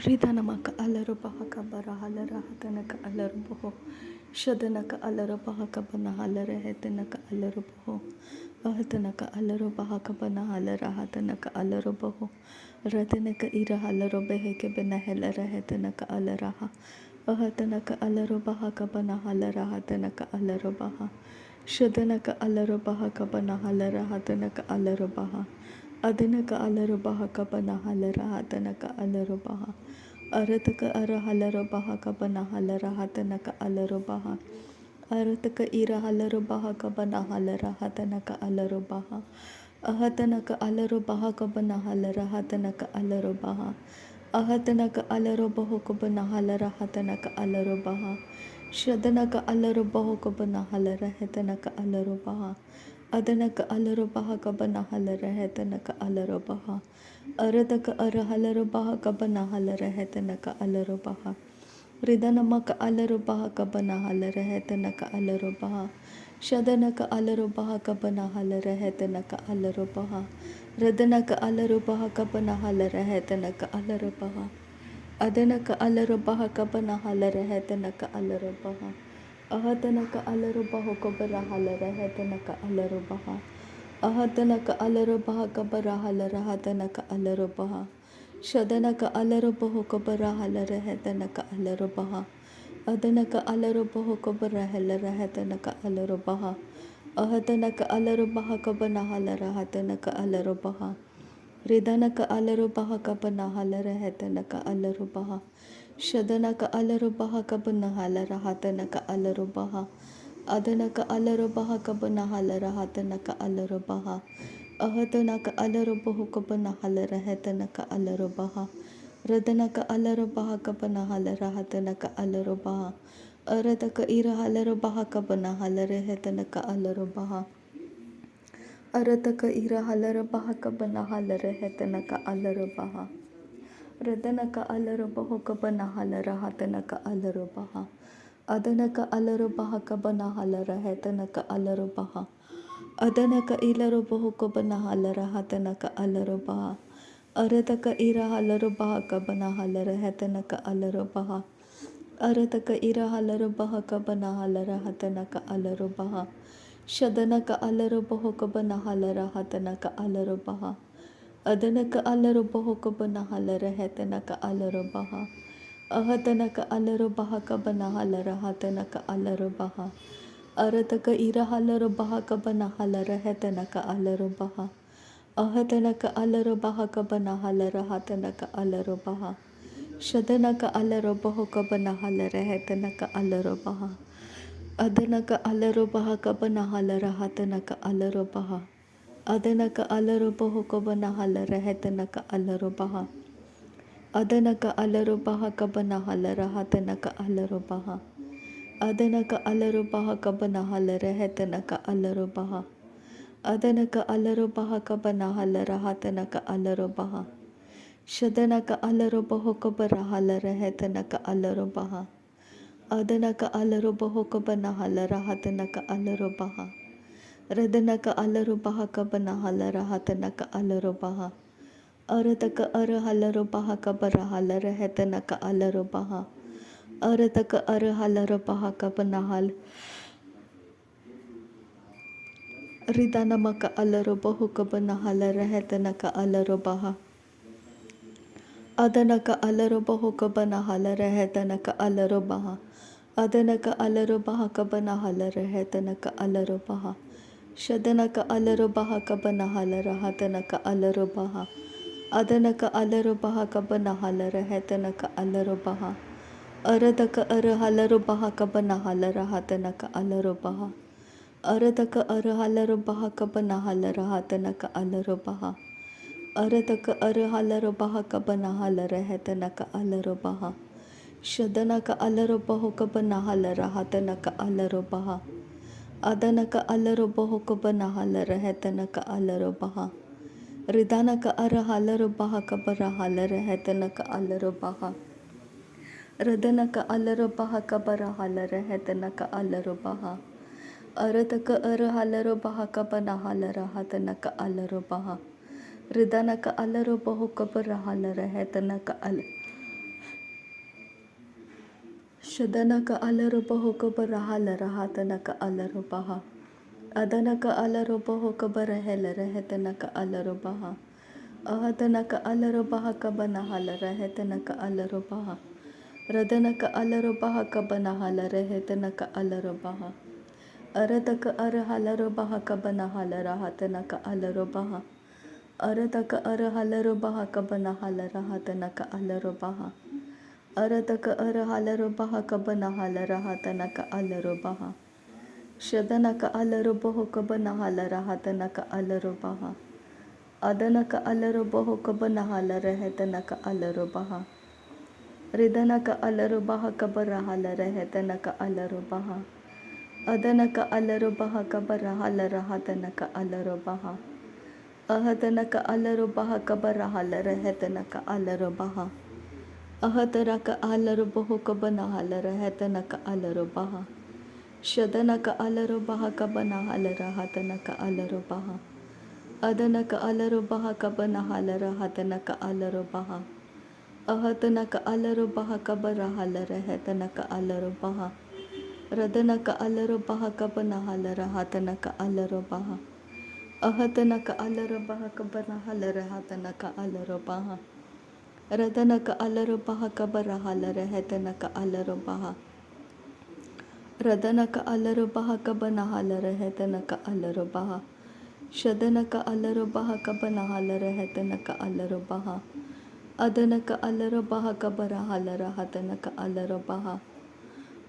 Ridanamaka alarubaha barahalarahatanaka alarubaho shadanaka alarubaha banahalarahatanaka alarubaho ahatanaka alarubaha banahalarahatanaka alarubaho ratanaka irahalarubeheke benahelarahatanaka alaraha ahatanaka alarubaha banahalarahatanaka alarubaha shadanaka alarubaha banahalarahatanaka alarubaha Adinaka alarubaha kabanahalara hatanaka alarubaha. Arataka arahalarabaha kabanahalara hatanaka alarubaha. Arataka irahalarabaha kabanahalara hatanaka alarubaha. Ahatanaka alarubaha kabanahalara hatanaka alarubaha. Ahatanaka alarubahu kabanahalara hatanaka alarubaha. Shadanaka alarubahu kabanahalara hatanaka alarubaha. Adanaka alarubaha kabanahalara hetanaka alarubaha. Aradaka arahalarabaha kabanahalara hetanaka alarubaha. Ridanamaka alarubaha kabanahalara hetanaka alarubaha. Shadanaka alarubaha kabanahalara hetanaka alarubaha. Radanaka alarubaha kabanahalara hetanaka alarubaha. Adanaka alarubaha kabanahalara hetanaka alarubaha. Ahatanaka alarubaha kabarahalara hetanaka alarubaha. Ahatanaka alarubaha kabarahalara hatanaka alarubaha. Shadanaka alarubaha kabarahalara hetanaka alarubaha. Adanaka alarubaha kabarahalara hetanaka alarubaha. Ahatanaka alarubaha kabanahalara hatanaka alarubaha. Ridanaka alarubaha kabanahalara hetanaka alarubaha. Shadanaka alarubaha kabanahalara hatanaka alarubaha. Adanaka alarubaha kabanahalara hatanaka alarubaha. Ahatanaka alarubahu kabanahalara hetanaka alarubaha. Radanaka alarubaha kabanahalara hatanaka alarubaha. Aradaka irahalarabaha kabanahalara hetanaka alarubaha. Arataka irahalarabaha kabanahalara hetanaka alarubaha. Radanaka alarubahu kabanahalara hatanaka alarubaha. Adanaka alarubaha kabanahalara hetanaka alarubaha. Adanaka ilarubahu kabanahalara hatanaka alarubaha. Arataka irahalarabaha kabanahalara hetanaka alarubaha. Arataka irahalarabaha kabanahalara hatanaka alarubaha. Shadanaka alarubahu kabanahalara hatanaka alarubaha. Adanaka alarubahu kabanahalara hetanaka alarubaha. Ahatanaka alarubaha kabanahalara hatanaka alarubaha. Arataka irahalarabaha kabanahalara hetanaka alarubaha. Ahatanaka alarubaha kabanahalara hatanaka alarubaha. Shadanaka alarubahu kabanahalara hetanaka alarubaha. Adanaka alarubaha kabanahalara hatanaka alarubaha. Adanaka alarubahu kabanahalara hetanaka alarubaha. Adanaka alarubaha kabanahalara hatanaka alarubaha. Adanaka alarubaha kabanahalara hetanaka alarubaha. Adanaka alarubaha kabanahalara hatanaka alarubaha. Shadanaka alarubahu kabarahalara hetanaka alarubaha. Adanaka alarubahu kabanahalara hatanaka alarubaha. Radanaka alarubaha kabanahalara hatanaka alarubaha. Arataka arahalarabaha kabarahalara hetanaka alarubaha. Arataka arahalarabaha kabanahal. Ridanamaka alarubahu kabanahalara hetanaka alarubaha. Adanaka alarubahu kabanahalara hetanaka alarubaha. Adanaka alarubaha kabanahalara hetanaka alarubaha. Shadanaka alarubaha kabanahalara hatanaka alarubaha. Adanaka alarubaha kabanahalara hetanaka alarubaha. Aradaka arahalarabaha kabanahalara hatanaka alarubaha. Aradaka arahalarabaha kabanahalara hatanaka alarubaha. Aradaka arahalarabaha kabanahalara hetanaka alarubaha. Shadanaka alarubahu kabanahalara hatanaka alarubaha. Adanaka alarubahu kabanahalara hetanaka alarubaha. Ridanaka arahalarabaha kabarahalara hetanaka alarubaha. Radanaka alarubaha kabarahalara hetanaka alarubaha. Arataka arahalarabaha kabanahalara hatanaka alarubaha. Ridanaka alarubahu kabarahalara hetanaka alarubaha. ಶದನಕ ಅಲರೊಬ್ಬ ಹೊಕೊಬ್ಬರ ಹಾಲರ ಹಾತನಕ ಅಲರೊಬ್ಬ ಅದನಕ ಅಲರೊಬ್ಬ ಹೊಕೊಬ್ಬರ ಹೆಲರ ಹೆತನಕ ಅಲರೊಬ್ಬ ಅಹತನಕ ಅಲರೊಬ್ಬ ಹಕಬನ ಹಾಲರ ಹೆತನಕ ಅಲರೊಬ್ಬ ರದನಕ ಅಲರೊಬ್ಬ ಹಕಬನ ಹಾಲರ ಹೆತನಕ ಅಲರೊಬ್ಬ ಅರತಕ ಅರ ಹಲರೊಬ್ಬ ಹಕಬನ ಹಾಲರ ಹಾತನಕ ಅಲರೊಬ್ಬ ಅರತಕ ಅರ ಹಲರೊಬ್ಬ ಹಕಬನ ಹಾಲರ ಹಾತನಕ ಅಲರೊಬ್ಬ ಅರತಕ ಅರ ಹಲರೊಬ್ಬ ಹಕಬನ ಹಾಲರ ಹಾತನಕ ಅಲರೊಬ್ಬ ಶದನಕ ಅಲರೊಬ್ಬ ಹೊಕಬನ ಹಾಲರ ಹಾತನಕ ಅಲರೊಬ್ಬ ಅದನಕ ಅಲರೊಬ್ಬ ಹೊಕಬನ ಹಾಲರ ಹೆತನಕ ಅಲರೊಬ್ಬ ರಿದನಕ ಅಲರೊಬ್ಬ ಹಕಬರ ಹಾಲರ ಹೆತನಕ ಅಲರೊಬ್ಬ ಅದನಕ ಅಲರೊಬ್ಬ ಹಕಬರ ಹಾಲರ ಹಾತನಕ ಅಲರೊಬ್ಬ ಅಹತನಕ ಅಲರೊಬ್ಬ ಹಕಬರ ಹಾಲರ ಹೆತನಕ ಅಲರೊಬ್ಬ ಅಹತರಕ ಅಲರೊಬ್ಬ ಹೊಕಬನ ಹಾಲರ ಹೆತನಕ ಅಲರೊಬ್ಬ ಶದನಕ ಅಲರೊಬ್ಬ ಹಕಬನ ಹಾಲರ ಹಾತನಕ ಅಲರೊಬ್ಬ ಅದನಕ ಅಲರೊಬ್ಬ ಹಕಬನ ಹಾಲರ ಹಾತನಕ ಅಲರೊಬ್ಬ ಅಹತನಕ ಅಲರೊಬ್ಬ ಹಕಬರ ಹಾಲರ ಹೆತನಕ ಅಲರೊಬ್ಬ ರದನಕ ಅಲರೊಬ್ಬ ಹಕಬನ ಹಾಲರ ಹಾತನಕ ಅಲರೊಬ್ಬ ಅಹತನಕ ಅಲರೊಬ್ಬ ಹಕಬನ ಹಾಲರ ಹಾತನಕ ಅಲರೊಬ್ಬ ರದನಕ ಅಲರೊಬ್ಬ ಹಕಬರ ಹಾಲರ ಹೆತನಕ ಅಲರೊಬ್ಬ ರದನಕ ಅಲರೊಬ್ಬ ಹಕಬನ ಹಾಲರ ಹೆತನಕ ಅಲರೊಬ್ಬ ಶದನಕ ಅಲರೊಬ್ಬ ಹಕಬನ ಹಾಲರ ಹೆತನಕ ಅಲರೊಬ್ಬ ಅದನಕ ಅಲರೊಬ್ಬ ಹಕಬರ ಹಾಲರ ಹತನಕ ಅಲರೊಬ್ಬ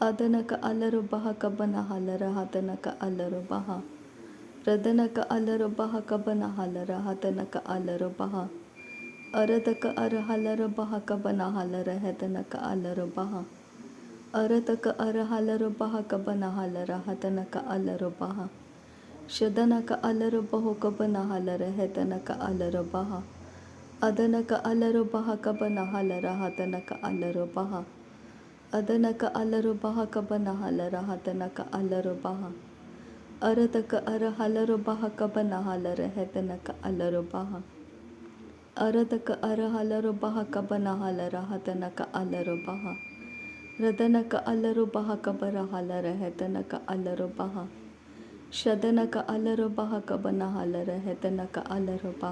ಅದನಕ ಅಲರೊಬ್ಬ ಹಕಬನ ಹಾಲರ ಹತನಕ ಅಲರೊಬ್ಬ ರದನಕ ಅಲರೊಬ್ಬ ಹಕಬನ ಹಾಲರ ಹತನಕ ಅಲರೊಬ್ಬ ಅರತಕ ಅರ ಹಲರೊಬ್ಬ ಹಕಬನ ಹಾಲರ ಹೆತನಕ ಅಲರೊಬ್ಬ ಅರತಕ ಅರ ಹಲರೊಬ್ಬ ಹಕಬನ ಹಾಲರ ಹತನಕ ಅಲರೊಬ್ಬ ಶದನಕ ಅಲರೊಬ್ಬ ಹೊಕಬನ ಹಾಲರ ಹೆತನಕ ಅಲರೊಬ್ಬ ಅದನಕ ಅಲರೊಬ್ಬ ಹಕಬನ ಹಾಲರ ಹತನಕ ಅಲರೊಬ್ಬ ಅದನಕ ಅಲರೊಬ್ಬ ಹಕಬನ ಹಾಲರ ಹತನಕ ಅಲರೊಬ್ಬ ಅರತಕ ಅರ ಹಲರೊಬ್ಬ ಹಕಬನ ಹಾಲರ ಹೆತನಕ ಅಲರೊಬ್ಬ ಅರತಕ ಅರ ಹಲರೊಬ್ಬ ಹಕಬನ ಹಾಲರ ಹತನಕ ಅಲರೊಬ್ಬ ರದನಕ ಅಲರೊಬ್ಬ ಹಕಬರ ಹಾಲರ ಹೆತನಕ ಅಲರೊಬ್ಬ ಶದನಕ ಅಲರೊಬ್ಬ ಹಕಬನ ಹಾಲರ ಹೆತನಕ ಅಲರೊಬ್ಬ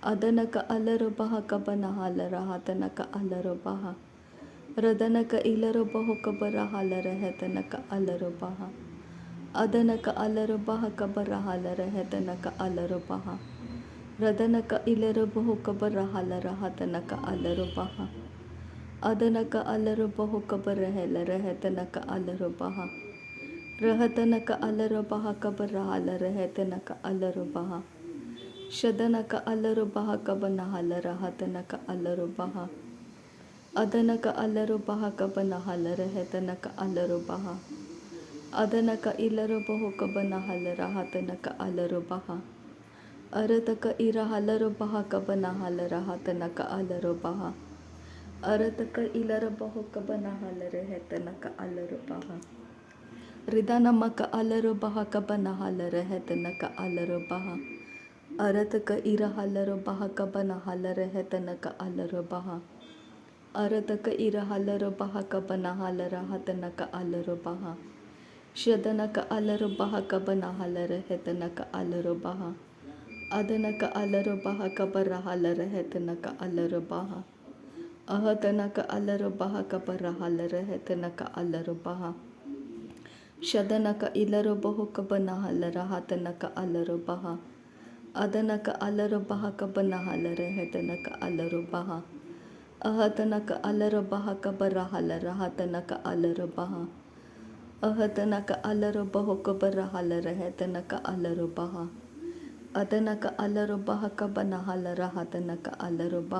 ಅದನಕ ಅಲರೊಬ್ಬ ಹಕಬನ ಹಾಲರ ಹತನಕ ಅಲರೊಬ್ಬ ರದನಕ ಇಲರೊಬ್ಬ ಹೊಕಬರ ಹಾಲರ ಹೆತನಕ ಅಲರೊಬ್ಬ ಅದನಕ ಅಲರೊಬ್ಬ ಹಕಬರ ಹಾಲರ ಹೆತನಕ ಅಲರೊಬ್ಬ ರದನಕ ಇಲರೊಬ್ಬ ಹೊಕಬರ ಹಾಲರ ಹತನಕ ಅಲರೊಬ್ಬ ಅದನಕ ಅಲರೊಬ್ಬ ಹೊಕಬರ ಹೆಲರ ಹೆತನಕ ಅಲರೊಬ್ಬ ರಹತನಕ ಅಲರೊಬ್ಬ ಹಕಬರ ಹಾಲರ ಹೆತನಕ ಅಲರೊಬ್ಬ ಶದನಕ ಅಲರೊಬ್ಬ ಹಕಬನ ಹಾಲರ ಹತನಕ ಅಲರೊಬ್ಬ ಅದನಕ ಅಲರೊಬ್ಬ ಹಕಬನ ಹಾಲರ ಹೆತನಕ ಅಲರೊಬ್ಬ ಅದನಕ ಇಲರೊಬ್ಬ ಹೊಕಬನ ಹಾಲರ ಹತನಕ ಅಲರೊಬ್ಬ ಅರತಕ ಇರ ಹಲರೊಬ್ಬ ಹಕಬನ ಹಾಲರ ಹತನಕ ಅಲರೊಬ್ಬ ಅರತಕ ಇಲರೊಬ್ಬ ಹೊಕಬನ ಹಾಲರ ಹೆತನಕ ಅಲರೊಬ್ಬ ರಿದನಮಕ ಅಲರೊಬ್ಬ ಹಕಬನ ಹಾಲರ ಹೆತನಕ ಅಲರೊಬ್ಬ ಅರತಕ ಇರ ಹಲರೊಬ್ಬ ಹಕಬನ ಹಾಲರ ಹೆತನಕ ಅಲರೊಬ್ಬ ಅರತಕ ಇರ ಹಲರೊಬ್ಬ ಹಕಬನ ಹಾಲರ ಹತನಕ ಅಲರೊಬ್ಬ ಶದನಕ ಅಲರೊಬ್ಬ ಹಕಬನ ಹಾಲರ ಹೆತನಕ ಅಲರೊಬ್ಬ ಅದನಕ ಅಲರೊಬ್ಬ ಹಕಬರ ಹಾಲರ ಹೆತನಕ ಅಲರೊಬ್ಬ ಅಹತನಕ ಅಲರೊಬ್ಬ ಹಕಬರ ಹಾಲರ ಹೆತನಕ ಅಲರೊಬ್ಬ ಶದನಕ ಇಲರೊಬ್ಬ ಹೊಕಬನ ಹಾಲರ ಹತನಕ ಅಲರೊಬ್ಬ ಅದನಕ ಅಲರೊಬ್ಬ ಹಕಬನ ಹಾಲರ ಹೆತನಕ ಅಲರೊಬ್ಬ ಅಹತನಕ ಅಲರೊಬ್ಬ ಹಕಬರ ಹಾಲರ ಹತನಕ ಅಲರೊಬ್ಬ ಅಹತನಕ ಅಲರೊಬ್ಬ ಹೊಕಬರ ಹಾಲರ ಹೆತನಕ ಅಲರೊಬ್ಬ ಅದನಕ ಅಲರೊಬ್ಬ ಹಕಬನ ಹಾಲರ ಹತನಕ ಅಲರೊಬ್ಬ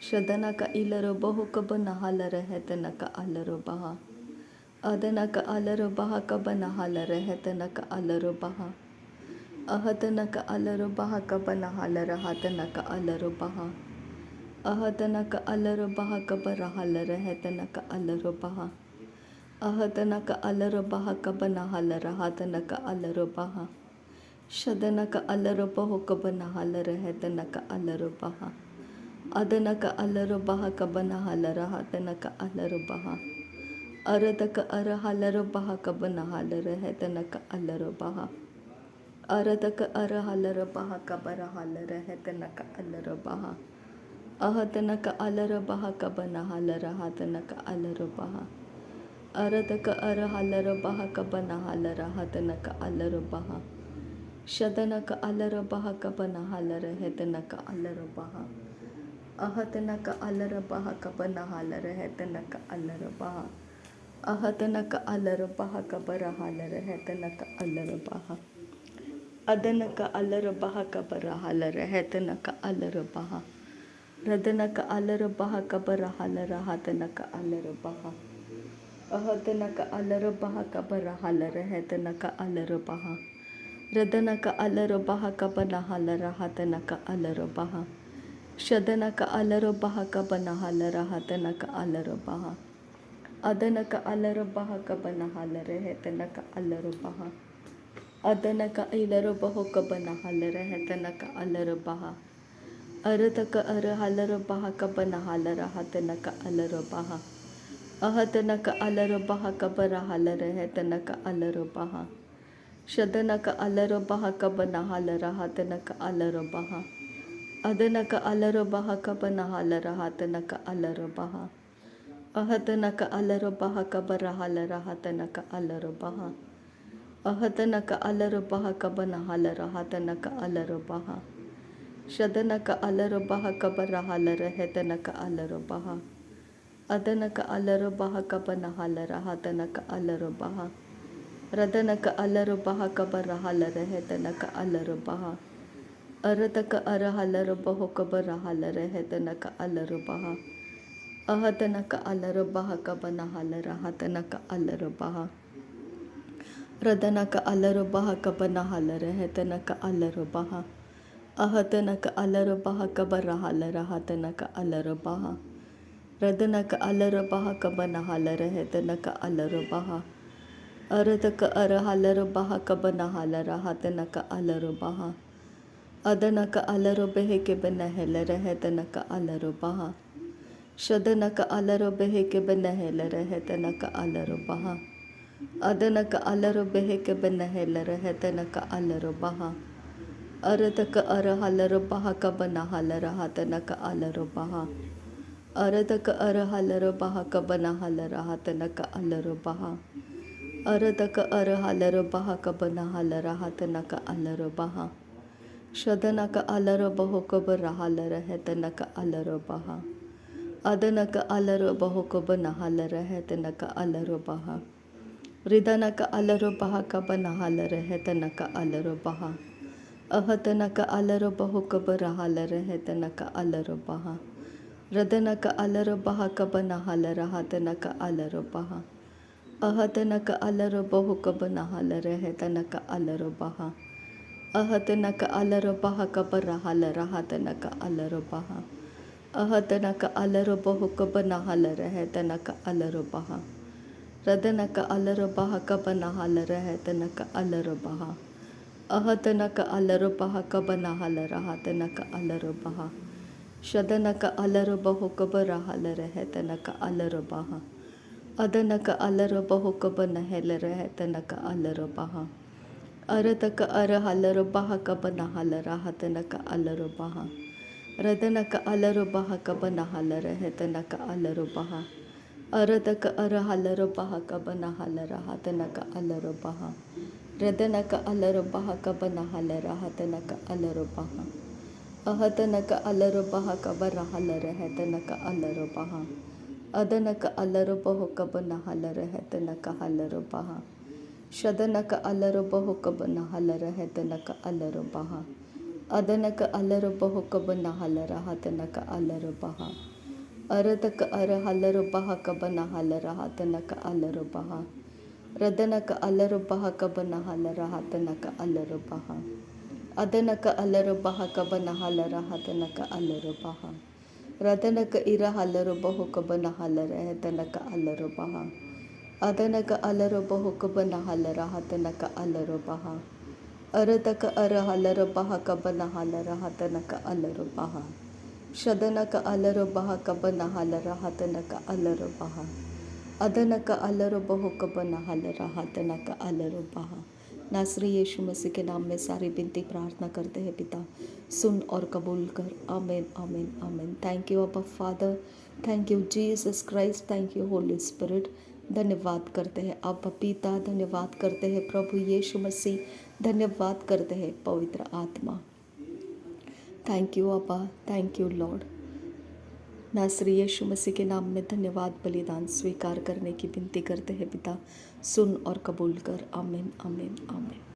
ಶದನಕ ಇಲರೊಬ್ಬ ಹೊಕಬನ ಹಾಲರ ಹೆತನಕ ಅಲರೊಬ್ಬ ಅದನಕ ಅಲರೊಬ್ಬ ಹಕಬನ ಹಾಲರ ಹೆತನಕ ಅಲರೊಬ್ಬ ಅಹತನಕ ಅಲರೊಬ್ಬ ಹಕಬನ ಹಾಲರ ಹತನಕ ಅಲರೊಬ್ಬ ಅಹತನಕ ಅಲರೊಬ್ಬ ಹಕಬರ ಹಾಲರ ಹೆತನಕ ಅಲರೊಬ್ಬ ಅಹತನಕ ಅಲರೊಬ್ಬ ಹಕಬನ ಹಾಲರ ಹತನಕ ಅಲರೊಬ್ಬ ಶದನಕ ಅಲರೊಬ್ಬ ಹೊಕಬನ ಹಾಲರ ಹೆತನಕ ಅಲರೊಬ್ಬ ಅದನಕ ಅಲರೊಬ್ಬ ಹಕಬನ ಹಾಲರ ಹತನಕ ಅಲರೊಬ್ಬ Aradaka arahalaro baha kabana halare hetanaka alaro baha. Aradaka arahalaro baha kabara halare hetanaka alaro baha. Ahatanaka alara baha kabana halara hatanaka alaro baha. Aradaka arahalaro baha kabana halara hatanaka alaro baha. Shadanaka alara baha kabana halara hetanaka alaro baha. Ahatanaka alara baha kabana halara hetanaka alaro baha. Ahatanaka alara baha kabara halara hetanaka alara baha. Adanaka alara baha kabara halara hetanaka alara baha. Radanaka alara baha kabara halara hatanaka alara baha. Ahatanaka alara baha kabara halara hetanaka alara baha. Radanaka alara baha kabana halara hatanaka alara baha. Shadanaka alara baha kabana halara hatanaka alara baha. Adanaka alara baha kabana halara hetanaka alara baha. Adanaka ilara baho kabana halara hetanaka alara baha. Arataka ara halara baha kabana halara hatanaka alara baha. Ahatanaka alara baha kabara halara hetanaka alara baha. Shadanaka alara baha kabana halara hatanaka alara baha. Adanaka alara baha kabana halara hatanaka alara baha. Ahatanaka alara baha kabara halara hatanaka alara baha. Ahatanaka alara baha kabana halara hatanaka alara baha. Shadanaka alara baha kabara halara hetanaka alara baha. Adanaka alara baha kabana halara hatanaka alara baha. Radanaka alara baha kabara halara hetanaka alara baha. Arataka ara halara baho kabara halara hetanaka alara baha. Ahatanaka alara baha kabana halara hatanaka alara baha. Radanaka alara baha kabana halara hetanaka alara baha. Ahatanaka alara baha kabara halara hatanaka alara baha. Radanaka alara baha kabana halara hetanaka alara baha. Arataka ara halara baha kabana halara hatanaka alara baha. Adanaka alara beheke bana helara hetanaka alara baha. Shadanaka alara beheke bana helara hetanaka alara baha. Adanaka alara beheke bana helara hetanaka alara baha. Arataka ara halara baha kabana halara hatanaka alara baha. Arataka ara halara baha kabana halara hatanaka alara baha. Arataka ara halara baha kabana halara hatanaka alara baha. Shadanaka alara baho kabara halara hetanaka alara baha. Adanaka alara baho kabana halara hetanaka alara baha. Ridanaka alara baha kabana halara hetanaka alara baha. Ahatanaka alara baho kabara halara hetanaka alara baha. Radanaka alara baha kabana halara hatanaka alara baha. Ahatanaka alara baho kabana halara hetanaka alara baha. Ahatanaka alara baha kabara halara hatanaka alara baha. Ahatanaka alara baho kabana halara hetanaka alara baha. Radanaka alara baha kabana halara hetanaka alara baha. Ahatanaka alara baha kabana halara hatanaka alara baha. Shadanaka alara baho kabara halara hetanaka alara baha. Adanaka alara baho kabana halara hetanaka alara baha. Arataka ara halara baha kabana halara hatanaka alara baha. Radanaka alara baha kabana halara hetanaka alara baha. Arataka ara halara baha kabana halara hatanaka alara baha. Radanaka alara baha kabana halara hatanaka alara baha. Ahatanaka alara baha kabara halara hetanaka alara baha. Adanaka alara baho kabana halara hetanaka halara baha. Shadanaka alara baho kabana halara hetanaka alara baha. Adanaka alara baho kabana halara hatanaka alara baha. Arataka ara halara baha kabana halara hatanaka alara baha. Radanaka alara baha kabana halara hatanaka alara baha. Adanaka alara baha kabana halara hatanaka alara baha. Radanaka ira halara baho kabana halara hetanaka alara baha. Adanaka alara baho kabana halara hatanaka alara baha. Arataka ara halara baha kabana halara hatanaka alara baha. Shadanaka alara baha kabana halara hatanaka alara baha. अदन का अलर बहु Cubbon हल रहा तना का अलर बहा। नासरी यीशु मसीह के नाम में सारी विनती प्रार्थना करते हैं पिता, सुन और कबूल कर। आमीन आमीन आमीन। थैंक यू अब्बा father, thank you Jesus Christ, thank you Holi spirit. धन्यवाद करते हैं अब्बा पिता, धन्यवाद करते हैं प्रभु यीशु मसीह, धन्यवाद करते हैं पवित्र आत्मा। थैंक यू अब्बा, थैंक यू लॉर्ड। नासरी यीशु मसीह के नाम में धन्यवाद बलिदान स्वीकार करने की विनती करते हैं पिता, सुन और कबूल कर। आमीन आमीन आमीन।